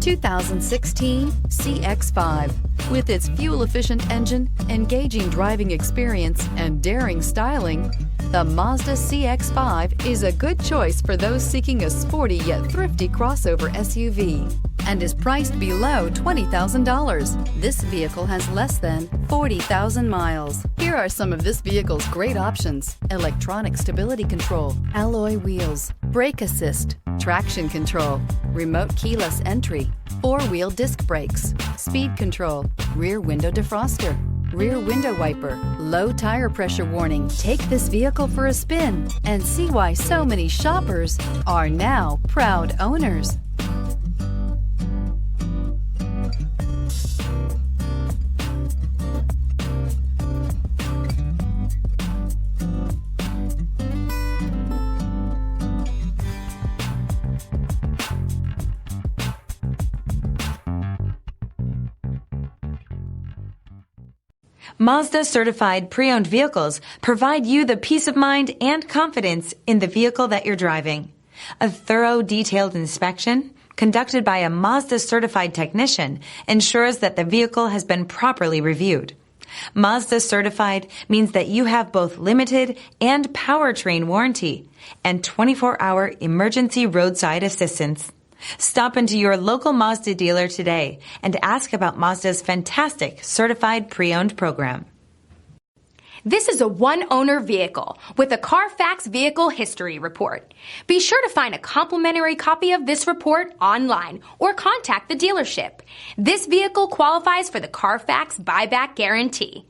2016 CX-5. With its fuel-efficient engine, engaging driving experience, and daring styling, the Mazda CX-5 is a good choice for those seeking a sporty yet thrifty crossover SUV and is priced below $20,000. This vehicle has less than 40,000 miles. Here are some of this vehicle's great options: electronic stability control, alloy wheels, brake assist, traction control, remote keyless entry, four-wheel disc brakes, speed control, rear window defroster, rear window wiper, low tire pressure warning. Take this vehicle for a spin and see why so many shoppers are now proud owners. Mazda certified pre-owned vehicles provide you the peace of mind and confidence in the vehicle that you're driving. A thorough, detailed inspection conducted by a Mazda certified technician ensures that the vehicle has been properly reviewed. Mazda certified means that you have both limited and powertrain warranty and 24-hour emergency roadside assistance. Stop into your local Mazda dealer today and ask about Mazda's fantastic certified pre-owned program. This is a one-owner vehicle with a Carfax Vehicle History Report. Be sure to find a complimentary copy of this report online or contact the dealership. This vehicle qualifies for the Carfax Buyback Guarantee.